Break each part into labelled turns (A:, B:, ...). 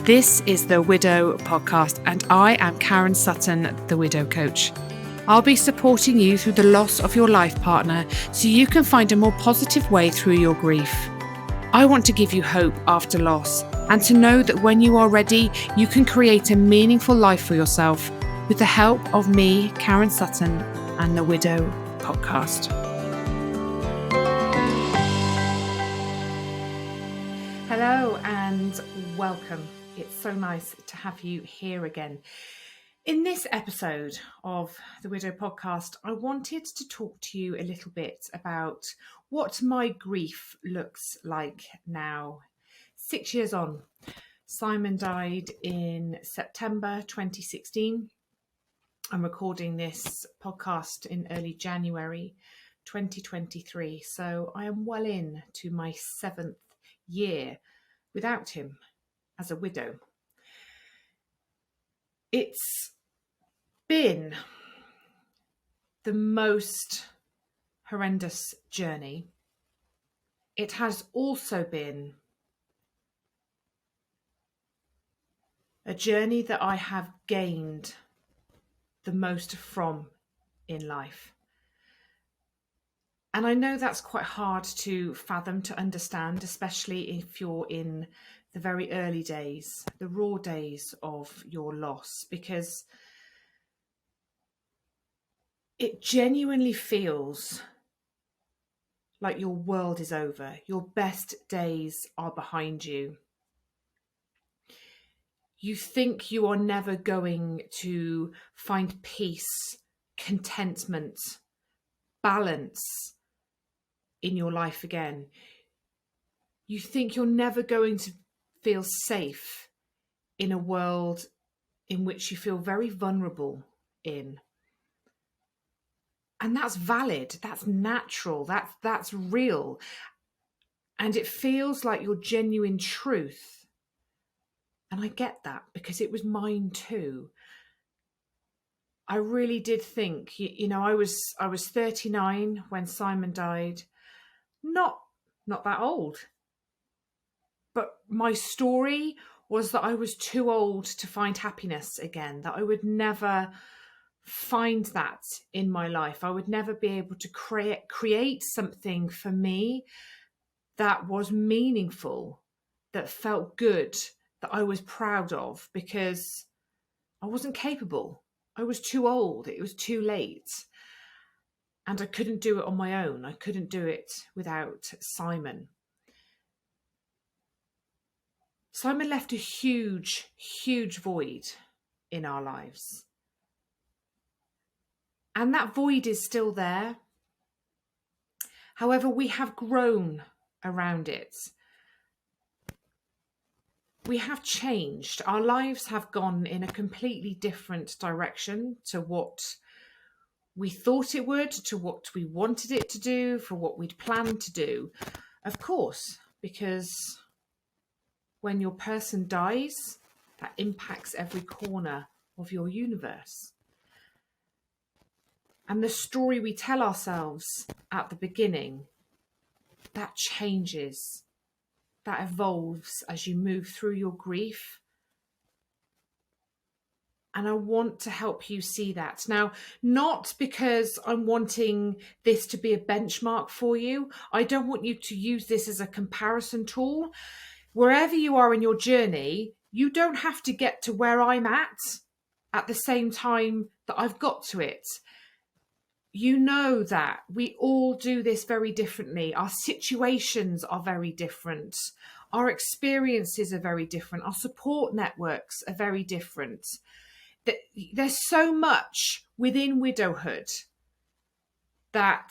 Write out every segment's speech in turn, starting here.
A: This is the Widow Podcast, and I am Karen Sutton, the Widow Coach. I'll be supporting you through the loss of your life partner so you can find a more positive way through your grief. I want to give you hope after loss and to know that when you are ready, you can create a meaningful life for yourself with the help of me, Karen Sutton, and the Widow Podcast. Hello and welcome. It's so nice to have you here again. In this episode of the Widow Podcast, I wanted to talk to you a little bit about what my grief looks like now. 6 years on, Simon died in September 2016. I'm recording this podcast in early January 2023, so I am well into my 7th year without him as a widow. It's been the most horrendous journey. It has also been a journey that I have gained the most from in life. And I know that's quite hard to fathom, to understand, especially if you're in the very early days, the raw days of your loss, because it genuinely feels like your world is over. Your best days are behind you. You think you are never going to find peace, contentment, balance in your life again. You think you're never going to feel safe in a world in which you feel very vulnerable in. And that's valid, that's natural, that's real. And it feels like your genuine truth. And I get that because it was mine too. I really did think, I was 39 when Simon died. Not that old. But my story was that I was too old to find happiness again, that I would never find that in my life. I would never be able to create something for me that was meaningful, that felt good, that I was proud of, because I wasn't capable. I was too old. It was too late. And I couldn't do it on my own. I couldn't do it without Simon. Simon left a huge, huge void in our lives. And that void is still there. However, we have grown around it. We have changed. Our lives have gone in a completely different direction to what we thought it would, to what we wanted it to do, for what we'd planned to do. Of course, because when your person dies, that impacts every corner of your universe. And the story we tell ourselves at the beginning, that changes, that evolves as you move through your grief. And I want to help you see that. Now, not because I'm wanting this to be a benchmark for you. I don't want you to use this as a comparison tool. Wherever you are in your journey, you don't have to get to where I'm at the same time that I've got to it. You know that we all do this very differently. Our situations are very different. Our experiences are very different. Our support networks are very different. There's so much within widowhood that,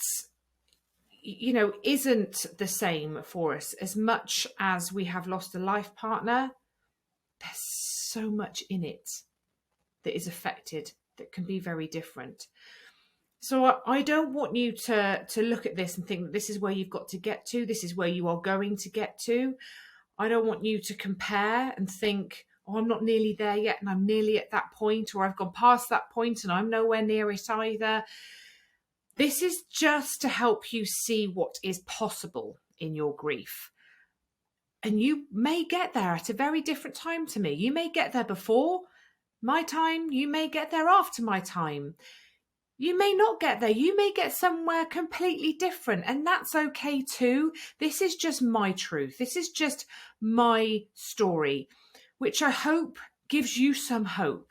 A: isn't the same for us. As much as we have lost a life partner, there's so much in it that is affected, that can be very different. So I don't want you to look at this and think that this is where you've got to get to. This is where you are going to get to. I don't want you to compare and think, oh, I'm not nearly there yet and I'm nearly at that point, or I've gone past that point and I'm nowhere near it either. This is just to help you see what is possible in your grief. And you may get there at a very different time to me. You may get there before my time. You may get there after my time. You may not get there. You may get somewhere completely different. And that's okay too. This is just my truth. This is just my story, which I hope gives you some hope,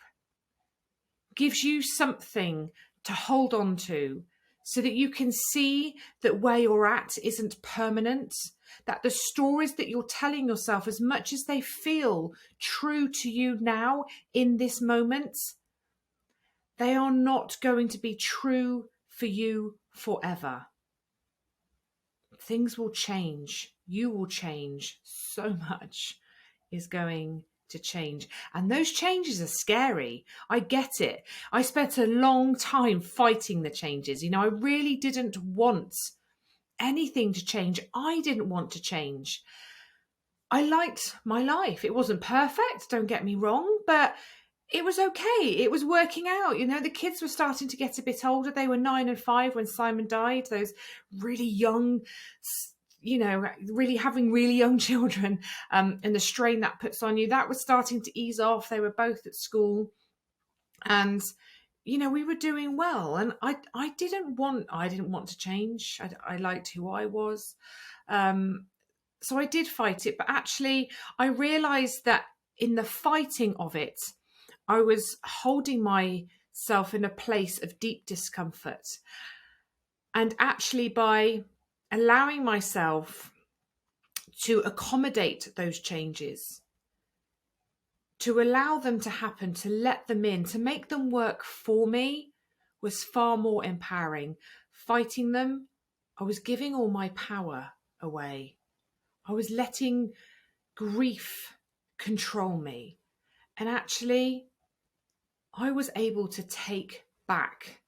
A: gives you something to hold on to, so that you can see that where you're at isn't permanent, that the stories that you're telling yourself, as much as they feel true to you now in this moment, they are not going to be true for you forever. Things will change. You will change. So much is going to change. And those changes are scary. I get it. I spent a long time fighting the changes. You know, I really didn't want anything to change. I didn't want to change. I liked my life. It wasn't perfect, don't get me wrong, but it was okay. It was working out. You know, the kids were starting to get a bit older. They were 9 and 5 when Simon died. Those really young, you know, really having really young children, and the strain that puts on you, that was starting to ease off. They were both at school, and you know, we were doing well. And I didn't want to change. I liked who I was, so I did fight it. But actually, I realised that in the fighting of it, I was holding myself in a place of deep discomfort. And actually, by allowing myself to accommodate those changes, to allow them to happen, to let them in, to make them work for me, was far more empowering. Fighting them, I was giving all my power away. I was letting grief control me. And actually, I was able to take back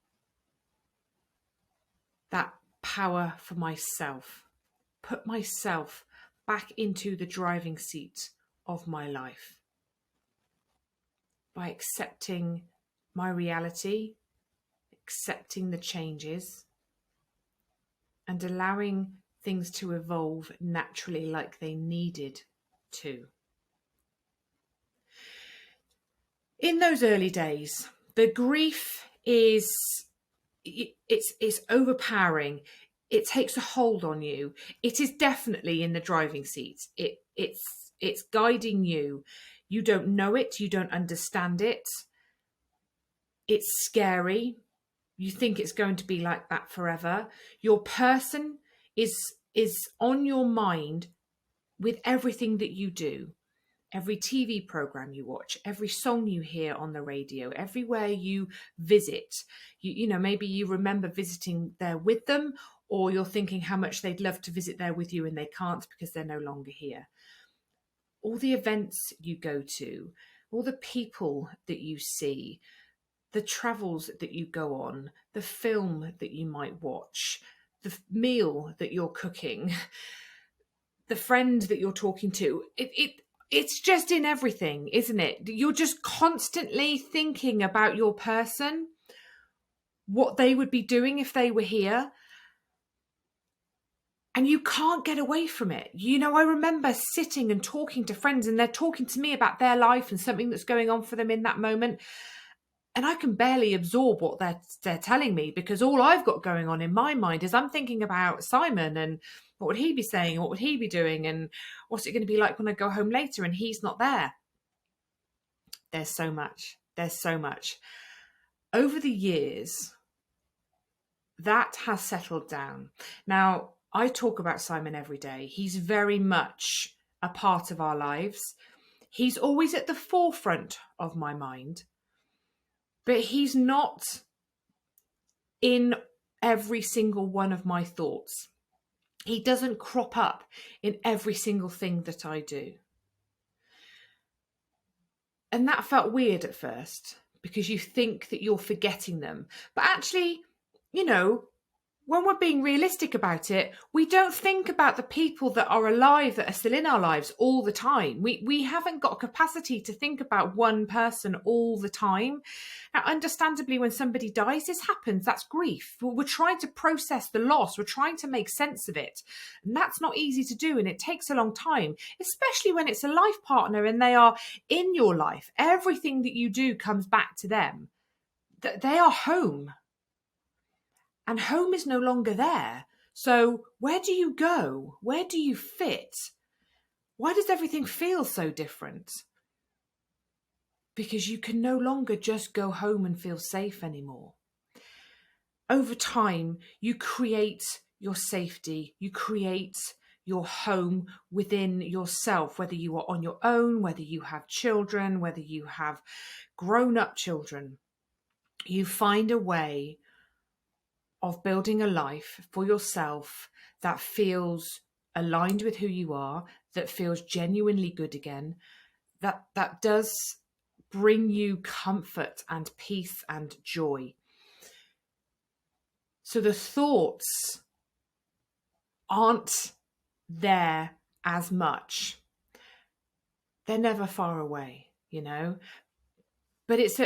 A: that power for myself, put myself back into the driving seat of my life by accepting my reality, accepting the changes, and allowing things to evolve naturally like they needed to. In those early days, the grief is it's overpowering. It takes a hold on you. It is definitely in the driving seat. It's guiding you. You don't know it. You don't understand it. It's scary. You think it's going to be like that forever. Your person is on your mind with everything that you do. Every TV program you watch, every song you hear on the radio, everywhere you visit, you know, maybe you remember visiting there with them, or you're thinking how much they'd love to visit there with you and they can't because they're no longer here. All the events you go to, all the people that you see, the travels that you go on, the film that you might watch, the meal that you're cooking, the friend that you're talking to, it's just in everything, isn't it? You're just constantly thinking about your person, what they would be doing if they were here. And you can't get away from it. You know, I remember sitting and talking to friends, and they're talking to me about their life and something that's going on for them in that moment. And I can barely absorb what they're telling me, because all I've got going on in my mind is I'm thinking about Simon and what would he be saying? What would he be doing? And what's it going to be like when I go home later and he's not there? There's so much. There's so much. Over the years, that has settled down. Now, I talk about Simon every day. He's very much a part of our lives. He's always at the forefront of my mind, but he's not in every single one of my thoughts. He doesn't crop up in every single thing that I do. And that felt weird at first, because you think that you're forgetting them. But actually, you know, when we're being realistic about it, we don't think about the people that are alive, that are still in our lives all the time. We haven't got a capacity to think about one person all the time. Now, understandably, when somebody dies, this happens. That's grief. We're trying to process the loss. We're trying to make sense of it. And that's not easy to do. And it takes a long time, especially when it's a life partner and they are in your life. Everything that you do comes back to them. They are home. And home is no longer there. So where do you go? Where do you fit? Why does everything feel so different? Because you can no longer just go home and feel safe anymore. Over time, you create your safety. You create your home within yourself, whether you are on your own, whether you have children, whether you have grown-up children. You find a way of building a life for yourself that feels aligned with who you are, that feels genuinely good again, that does bring you comfort and peace and joy. So the thoughts aren't there as much. They're never far away, you know. But it's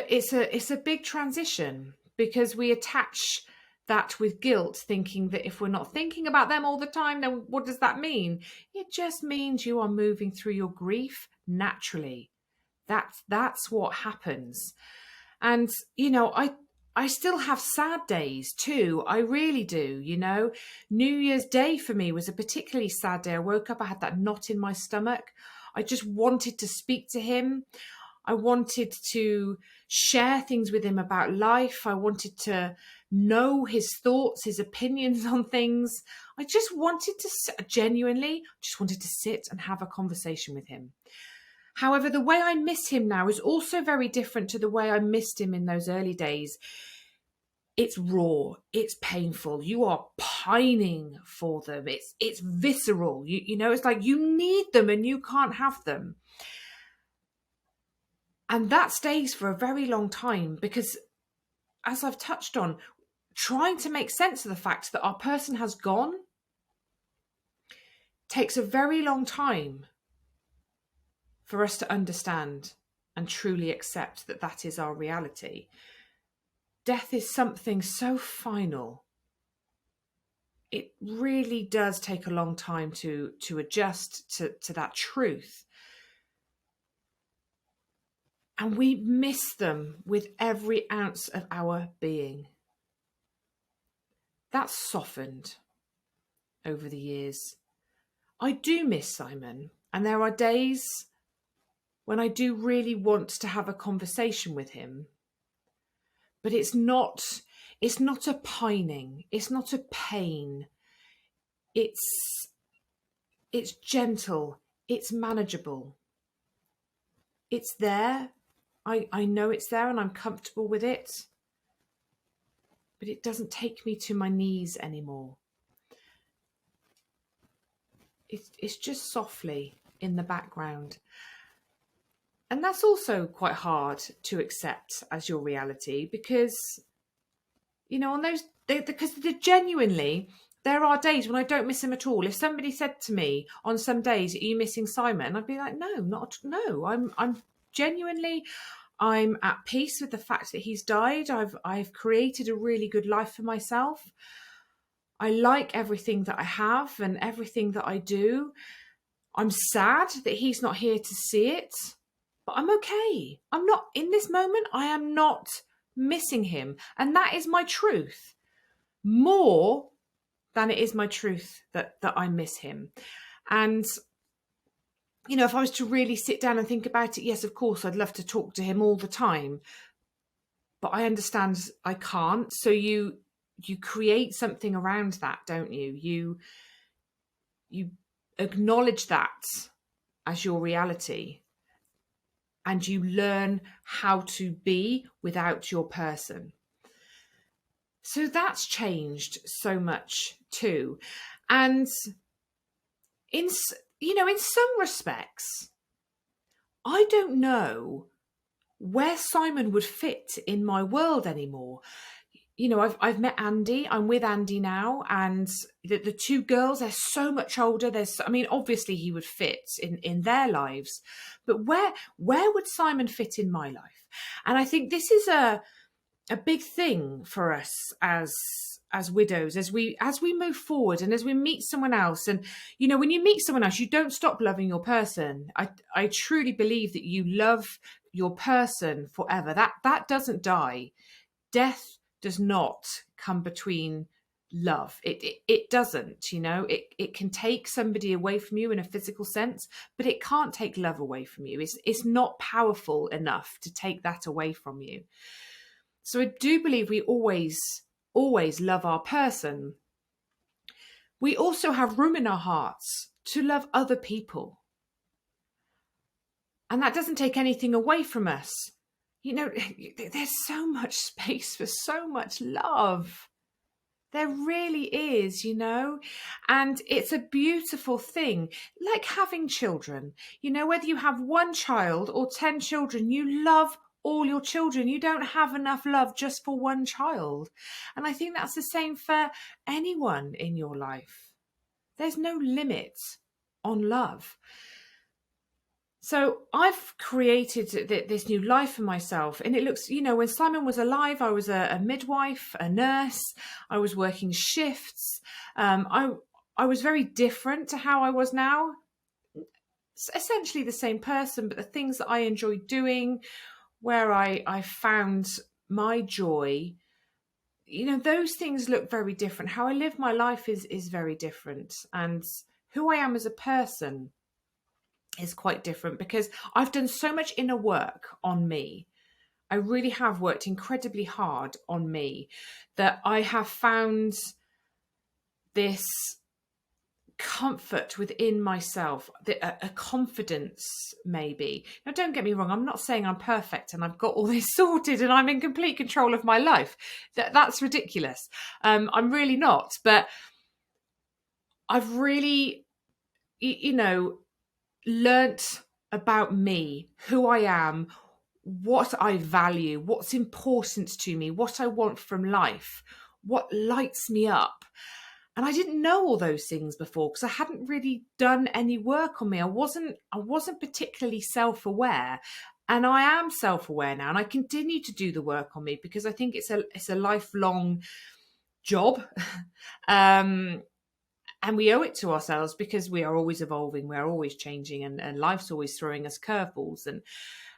A: a big transition, because we attach that with guilt, thinking that if we're not thinking about them all the time, then what does that mean? It just means you are moving through your grief naturally. That's what happens. And, you know, I still have sad days too. I really do, you know. New Year's Day for me was a particularly sad day. I woke up, I had that knot in my stomach. I just wanted to speak to him. I wanted to share things with him about life. I wanted to know his thoughts, his opinions on things. I just wanted to genuinely sit and have a conversation with him. However, the way I miss him now is also very different to the way I missed him in those early days. It's raw, it's painful. You are pining for them. It's visceral. You know, it's like you need them and you can't have them. And that stays for a very long time, because, as I've touched on, trying to make sense of the fact that our person has gone takes a very long time for us to understand and truly accept that that is our reality. Death is something so final. It really does take a long time to adjust to that truth. And we miss them with every ounce of our being. That's softened over the years. I do miss Simon, and there are days when I do really want to have a conversation with him. But it's not a pining, it's not a pain. It's gentle, it's manageable. It's there. I know it's there and I'm comfortable with it. But it doesn't take me to my knees anymore. It's just softly in the background. And that's also quite hard to accept as your reality, because, you know, on those, because genuinely, there are days when I don't miss him at all. If somebody said to me on some days, "Are you missing Simon?" I'd be like, no. I'm genuinely, I'm at peace with the fact that he's died. I've created a really good life for myself. I like everything that I have and everything that I do. I'm sad that he's not here to see it, but I'm okay. I'm not, in this moment, I am not missing him. And that is my truth. More than it is my truth that I miss him. And, you know, if I was to really sit down and think about it, yes, of course, I'd love to talk to him all the time. But I understand I can't. So you create something around that, don't you? You acknowledge that as your reality. And you learn how to be without your person. So that's changed so much too. And in some respects, I don't know where Simon would fit in my world anymore. I've met Andy. I'm with Andy now, and the two girls, they're so much older. Obviously he would fit in their lives, but where would Simon fit in my life? And I think this is a big thing for us as widows, as we move forward and as we meet someone else. And when you meet someone else, you don't stop loving your person. I truly believe that you love your person forever. That doesn't die. Death does not come between love. It doesn't. It can take somebody away from you in a physical sense, but it can't take love away from you. It's not powerful enough to take that away from you. So I do believe we always love our person. We also have room in our hearts to love other people. And that doesn't take anything away from us. There's so much space for so much love. There really is, and it's a beautiful thing, like having children. Whether you have one child or 10 children, you love all your children. You don't have enough love just for one child. And I think that's the same for anyone in your life. There's no limit on love. So I've created this new life for myself, and it looks, when Simon was alive, I was a midwife, a nurse. I was working shifts. I was very different to how I was now. It's essentially the same person, but the things that I enjoyed doing, where I found my joy, those things look very different. How I live my life is very different, and who I am as a person is quite different, because I've done so much inner work on me. I really have worked incredibly hard on me, that I have found this comfort within myself, a confidence maybe. Now, don't get me wrong, I'm not saying I'm perfect and I've got all this sorted and I'm in complete control of my life. That's ridiculous. I'm really not. But I've really, learnt about me, who I am, what I value, what's important to me, what I want from life, what lights me up. And I didn't know all those things before, because I hadn't really done any work on me. I wasn't particularly self-aware, and I am self-aware now, and I continue to do the work on me, because I think it's a lifelong job. And we owe it to ourselves, because we are always evolving, we are always changing, and life's always throwing us curveballs,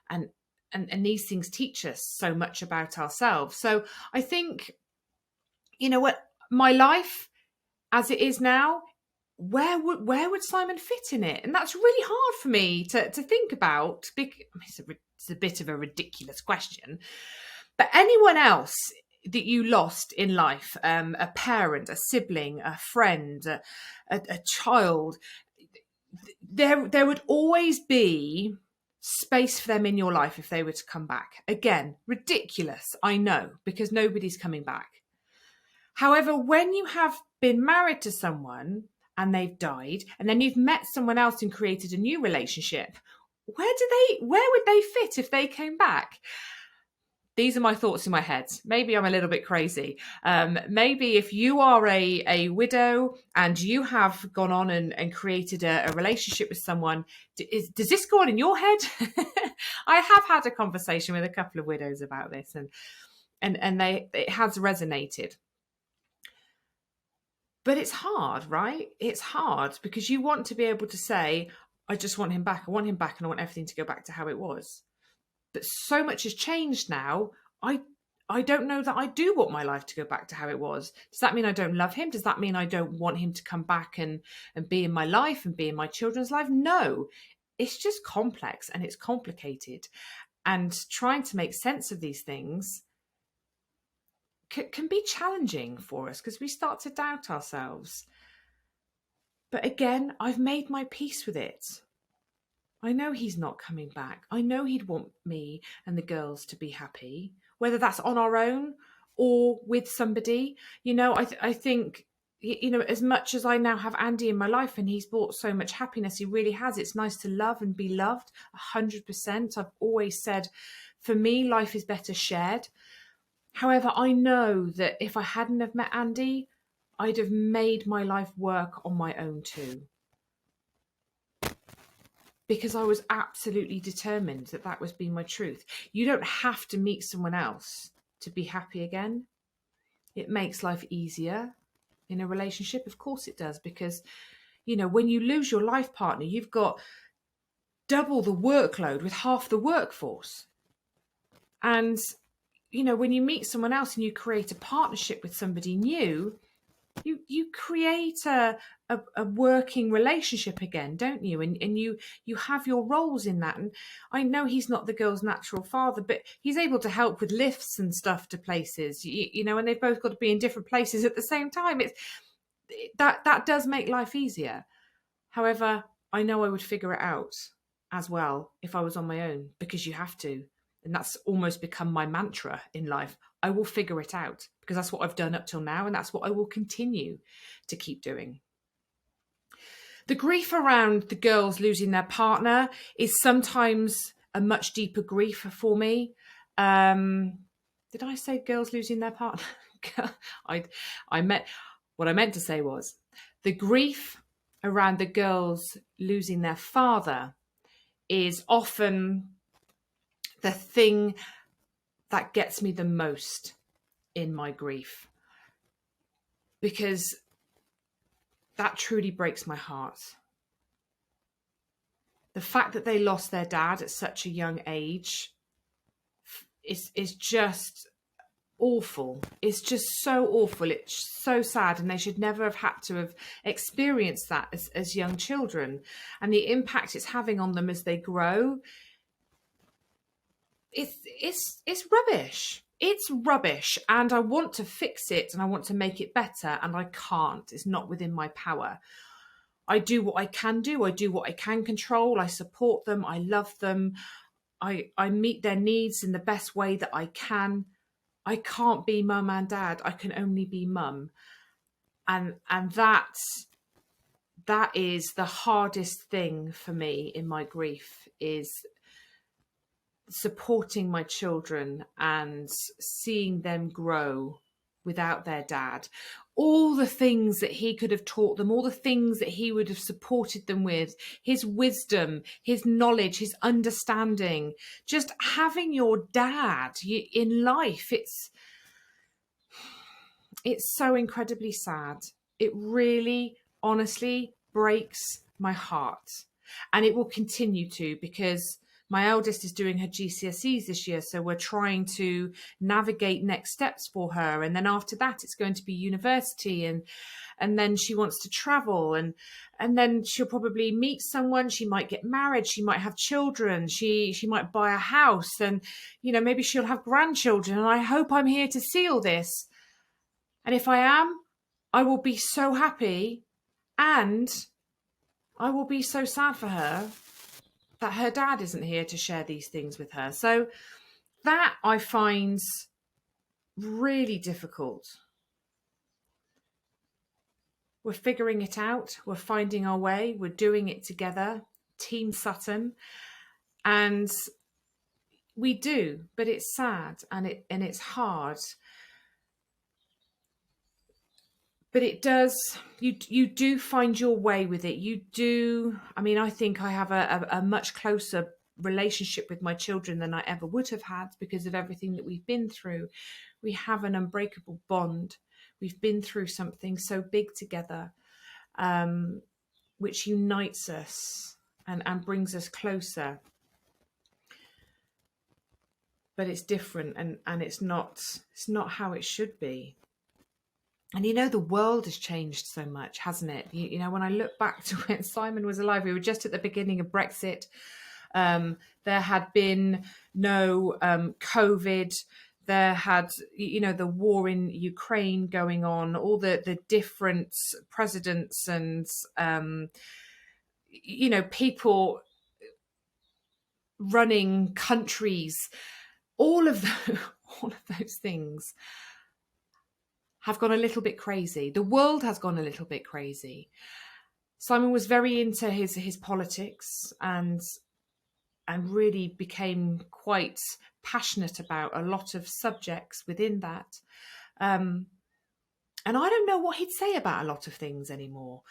A: and these things teach us so much about ourselves. So I think, what my life as it is now, where would Simon fit in it? And that's really hard for me to think about. It's a bit of a ridiculous question, but anyone else that you lost in life, a parent, a sibling, a friend, a child, there would always be space for them in your life if they were to come back. Again, ridiculous, I know, because nobody's coming back. However, when you have been married to someone and they've died, and then you've met someone else and created a new relationship, where would they fit if they came back? These are my thoughts in my head. Maybe I'm a little bit crazy. Maybe if you are a widow and you have gone on and created a relationship with someone, does this go on in your head? I have had a conversation with a couple of widows about this, and it has resonated. But it's hard, right? It's hard, because you want to be able to say, I just want him back. I want him back, and I want everything to go back to how it was. But so much has changed now. I don't know that I do want my life to go back to how it was. Does that mean I don't love him? Does that mean I don't want him to come back and be in my life and be in my children's life? No, it's just complex and it's complicated. And trying to make sense of these things can be challenging for us, because we start to doubt ourselves. But again, I've made my peace with it. I know he's not coming back. I know he'd want me and the girls to be happy, whether that's on our own or with somebody. I think, as much as I now have Andy in my life and he's brought so much happiness, he really has. It's nice to love and be loved 100%. I've always said, for me, life is better shared. However, I know that if I hadn't have met Andy, I'd have made my life work on my own too. Because I was absolutely determined that that was being my truth. You don't have to meet someone else to be happy again. It makes life easier in a relationship. Of course it does, because, you know, when you lose your life partner, you've got double the workload with half the workforce. And, you know, when you meet someone else and you create a partnership with somebody new, you create a working relationship again, don't you? And you have your roles in that. And I know he's not the girl's natural father, but he's able to help with lifts and stuff to places, you know, and they've both got to be in different places at the same time. That does make life easier. However, I know I would figure it out as well if I was on my own, because you have to. And that's almost become my mantra in life. I will figure it out, because that's what I've done up till now, and that's what I will continue to keep doing. The grief around the girls losing their partner is sometimes a much deeper grief for me. Did I say girls losing their partner? What I meant to say was the grief around the girls losing their father is often the thing that gets me the most in my grief, because that truly breaks my heart. The fact that they lost their dad at such a young age is just awful. It's just so awful. It's so sad, and they should never have had to have experienced that as young children, and the impact it's having on them as they grow. It's rubbish. It's rubbish, and I want to fix it and I want to make it better, and I can't. It's not within my power. I do what I can do. I do what I can control. I support them. I love them. I meet their needs in the best way that I can. I can't be mum and dad. I can only be mum. And that is the hardest thing for me in my grief, is supporting my children and seeing them grow without their dad. All the things that he could have taught them, all the things that he would have supported them with, his wisdom, his knowledge, his understanding, just having your dad in life. It's so incredibly sad. It really, honestly breaks my heart. And it will continue to, because my eldest is doing her GCSEs this year, so we're trying to navigate next steps for her. And then after that, it's going to be university, and then she wants to travel, and then she'll probably meet someone. She might get married. She might have children. She might buy a house, and, you know, maybe she'll have grandchildren. And I hope I'm here to see all this. And if I am, I will be so happy, and I will be so sad for her that her dad isn't here to share these things with her. So that I find really difficult. We're figuring it out. We're finding our way. We're doing it together. Team Sutton. And we do, but it's sad and it's hard. But it does, you do find your way with it. You do. I mean, I think I have a much closer relationship with my children than I ever would have had, because of everything that we've been through. We have an unbreakable bond. We've been through something so big together, which unites us and brings us closer. But it's different, and it's not how it should be. And, you know, the world has changed so much, hasn't it? You know, when I look back to when Simon was alive, we were just at the beginning of Brexit. There had been no COVID. There had, you know, the war in Ukraine going on, all the different presidents and, you know, people running countries. All of those things have gone a little bit crazy. The world has gone a little bit crazy. Simon was very into his politics, and and really became quite passionate about a lot of subjects within that. And I don't know what he'd say about a lot of things anymore.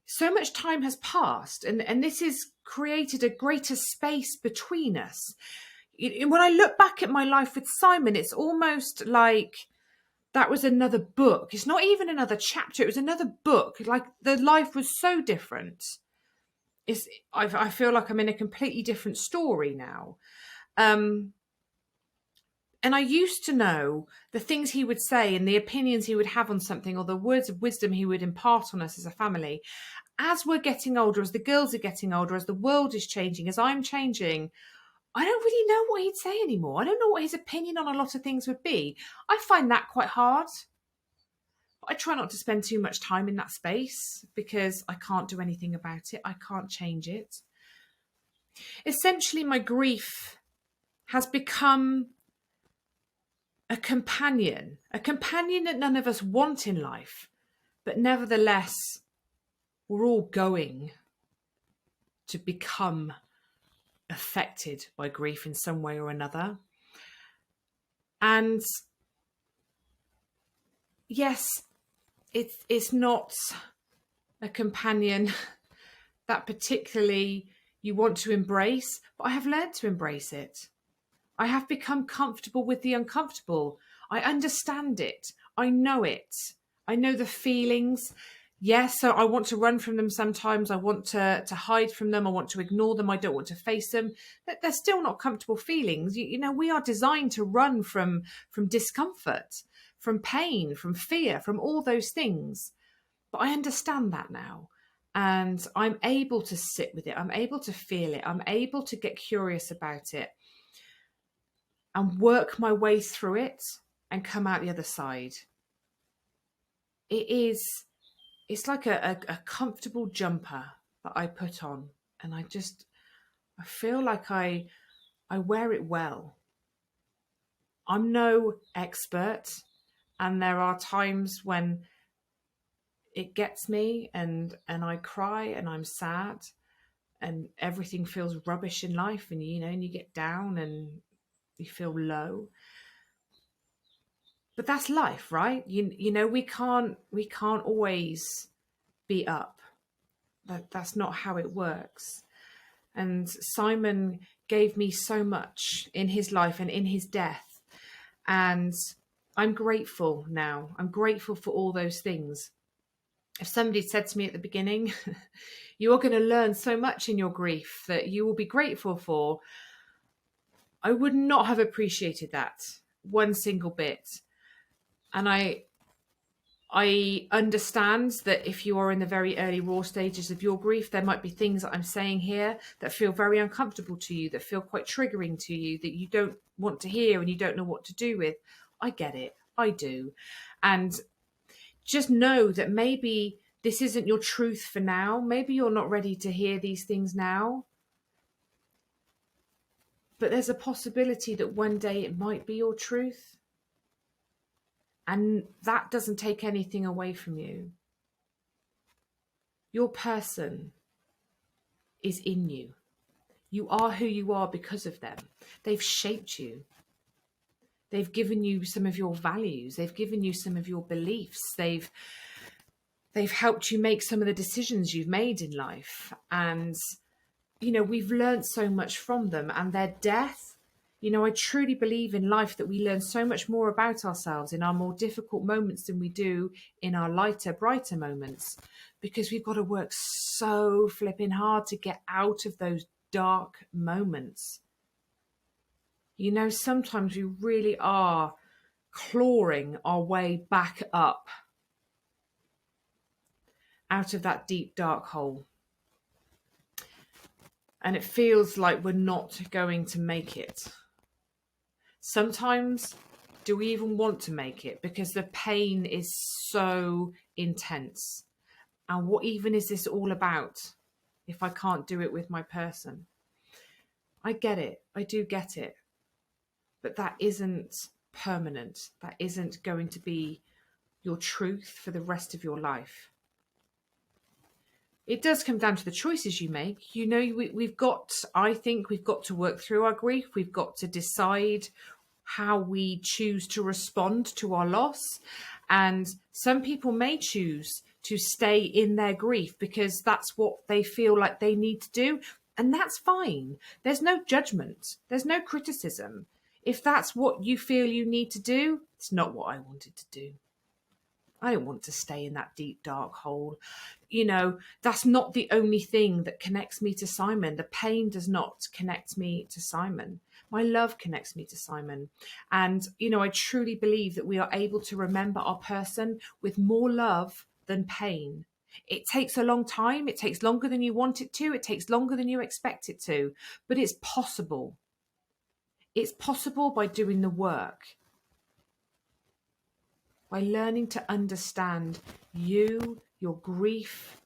A: So much time has passed, and this has created a greater space between us. When I look back at my life with Simon, it's almost like that was another book. It's not even another chapter. It was another book. Like the life was so different. I feel like I'm in a completely different story now. And I used to know the things he would say and the opinions he would have on something, or the words of wisdom he would impart on us as a family. As we're getting older, as the girls are getting older, as the world is changing, as I'm changing, I don't really know what he'd say anymore. I don't know what his opinion on a lot of things would be. I find that quite hard. I try not to spend too much time in that space because I can't do anything about it. I can't change it. Essentially, my grief has become a companion that none of us want in life, but nevertheless, we're all going to become affected by grief in some way or another. And yes, it's not a companion that particularly you want to embrace, but I have learned to embrace it. I have become comfortable with the uncomfortable. I understand it. I know it. I know the feelings. Yes, so I want to run from them sometimes. I want to hide from them. I want to ignore them. I don't want to face them. But they're still not comfortable feelings. You know, we are designed to run from discomfort, from pain, from fear, from all those things. But I understand that now. And I'm able to sit with it. I'm able to feel it. I'm able to get curious about it and work my way through it and come out the other side. It's like a comfortable jumper that I put on, and I feel like I wear it well. I'm no expert, and there are times when it gets me and I cry and I'm sad and everything feels rubbish in life, and and you get down and you feel low. But that's life, right? You know, we can't always be up. That's not how it works. And Simon gave me so much in his life and in his death. And I'm grateful now. I'm grateful for all those things. If somebody said to me at the beginning, you're going to learn so much in your grief that you will be grateful for, I would not have appreciated that one single bit. And I understand that if you are in the very early raw stages of your grief, there might be things that I'm saying here that feel very uncomfortable to you, that feel quite triggering to you, that you don't want to hear and you don't know what to do with. I get it. I do. And just know that maybe this isn't your truth for now. Maybe you're not ready to hear these things now. But there's a possibility that one day it might be your truth. And that doesn't take anything away from you. Your person is in you. You are who you are because of them. They've shaped you. They've given you some of your values. They've given you some of your beliefs. They've helped you make some of the decisions you've made in life. And, we've learned so much from them. And their death, I truly believe in life that we learn so much more about ourselves in our more difficult moments than we do in our lighter, brighter moments, because we've got to work so flipping hard to get out of those dark moments. Sometimes we really are clawing our way back up out of that deep, dark hole. And it feels like we're not going to make it. Sometimes, do we even want to make it? Because the pain is so intense. And what even is this all about if I can't do it with my person? I get it. I do get it. But that isn't permanent. That isn't going to be your truth for the rest of your life. It does come down to the choices you make. You know, I think we've got to work through our grief. We've got to decide how we choose to respond to our loss. And some people may choose to stay in their grief because that's what they feel like they need to do. And that's fine. There's no judgment, there's no criticism. If that's what you feel you need to do, it's not what I wanted to do. I don't want to stay in that deep, dark hole. You know, that's not the only thing that connects me to Simon. The pain does not connect me to Simon. My love connects me to Simon. And, you know, I truly believe that we are able to remember our person with more love than pain. It takes a long time. It takes longer than you want it to. It takes longer than you expect it to. But it's possible. It's possible by doing the work, by learning to understand you, your grief,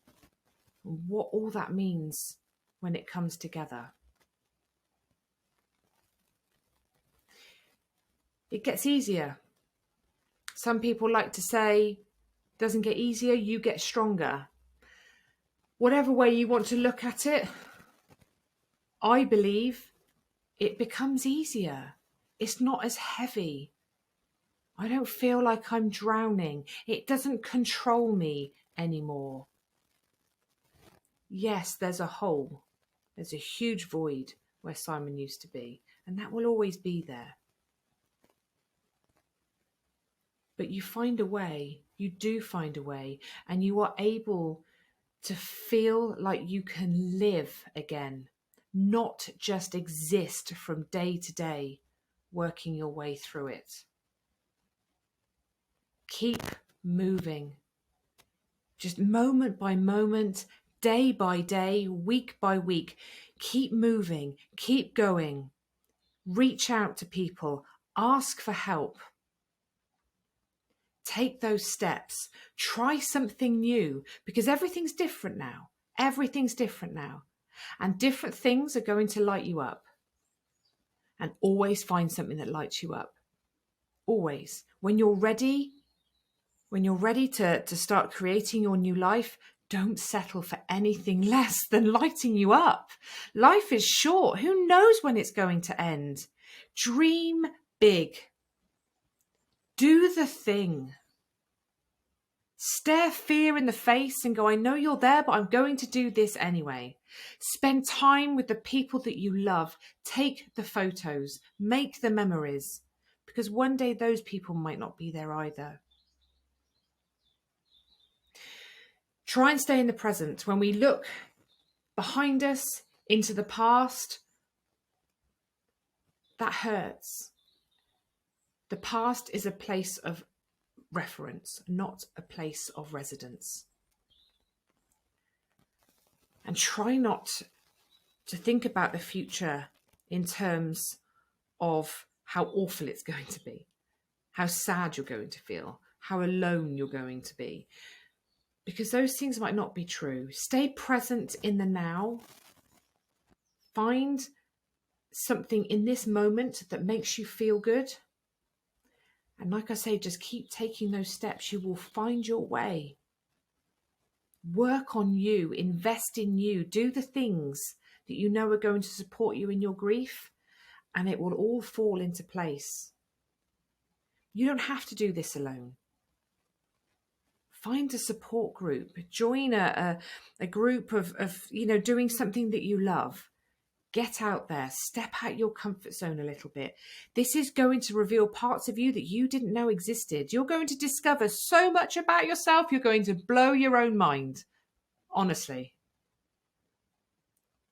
A: and what all that means when it comes together. It gets easier. Some people like to say, doesn't get easier, you get stronger. Whatever way you want to look at it, I believe it becomes easier. It's not as heavy. I don't feel like I'm drowning. It doesn't control me anymore. Yes, there's a hole. There's a huge void where Simon used to be, and that will always be there. But you find a way, you do find a way, and you are able to feel like you can live again, not just exist from day to day, working your way through it. Keep moving. Just moment by moment, day by day, week by week. Keep moving, keep going. Reach out to people, ask for help. Take those steps. Try something new, because everything's different now. Everything's different now. And different things are going to light you up. And always find something that lights you up. Always. When you're ready to start creating your new life, don't settle for anything less than lighting you up. Life is short. Who knows when it's going to end? Dream big. Do the thing. Stare fear in the face and go, I know you're there, but I'm going to do this anyway. Spend time with the people that you love. Take the photos. Make the memories. Because one day those people might not be there either. Try and stay in the present. When we look behind us into the past, that hurts. The past is a place of reference, not a place of residence. And try not to think about the future in terms of how awful it's going to be, how sad you're going to feel, how alone you're going to be. Because those things might not be true. Stay present in the now. Find something in this moment that makes you feel good. And like I say, just keep taking those steps. You will find your way. Work on you, invest in you, do the things that you know are going to support you in your grief, and it will all fall into place. You don't have to do this alone. Find a support group, join a group of doing something that you love. Get out there, step out your comfort zone a little bit. This is going to reveal parts of you that you didn't know existed. You're going to discover so much about yourself, you're going to blow your own mind, honestly.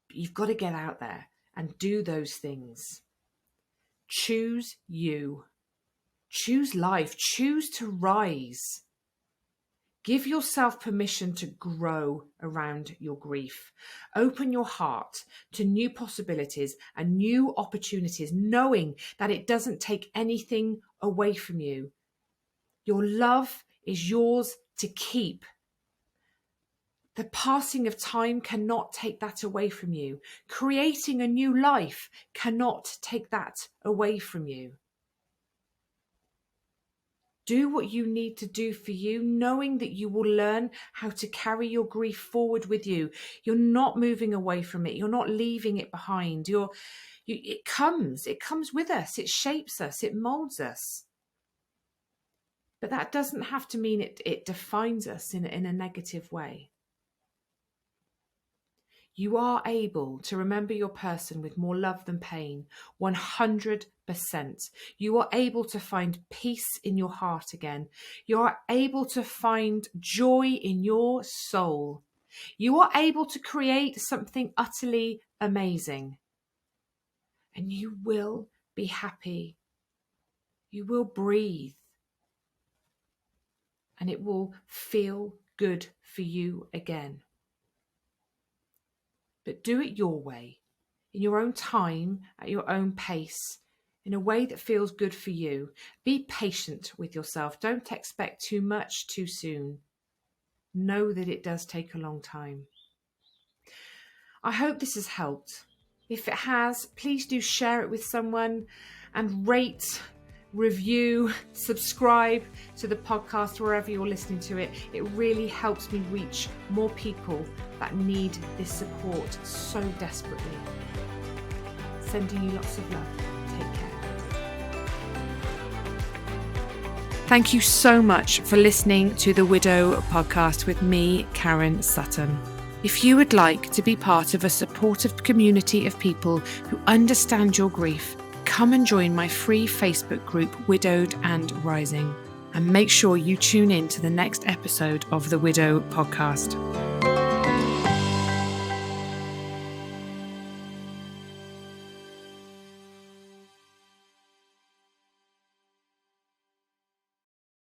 A: But you've got to get out there and do those things. Choose you. Choose life. Choose to rise. Give yourself permission to grow around your grief. Open your heart to new possibilities and new opportunities, knowing that it doesn't take anything away from you. Your love is yours to keep. The passing of time cannot take that away from you. Creating a new life cannot take that away from you. Do what you need to do for you, knowing that you will learn how to carry your grief forward with you. You're not moving away from it. You're not leaving it behind. It comes with us. It shapes us. It molds us. But that doesn't have to mean it defines us in a negative way. You are able to remember your person with more love than pain, 100%. You are able to find peace in your heart again. You are able to find joy in your soul. You are able to create something utterly amazing. And you will be happy. You will breathe. And it will feel good for you again. But do it your way, in your own time, at your own pace, in a way that feels good for you. Be patient with yourself. Don't expect too much too soon. Know that it does take a long time. I hope this has helped. If it has, please do share it with someone and rate, review, subscribe to the podcast wherever you're listening to it. It really helps me reach more people that need this support so desperately. Sending you lots of love. Take care. Thank you so much for listening to the Widow podcast with me, Karen Sutton. If you would like to be part of a supportive community of people who understand your grief, come and join my free Facebook group, Widowed and Rising. And make sure you tune in to the next episode of the Widow podcast.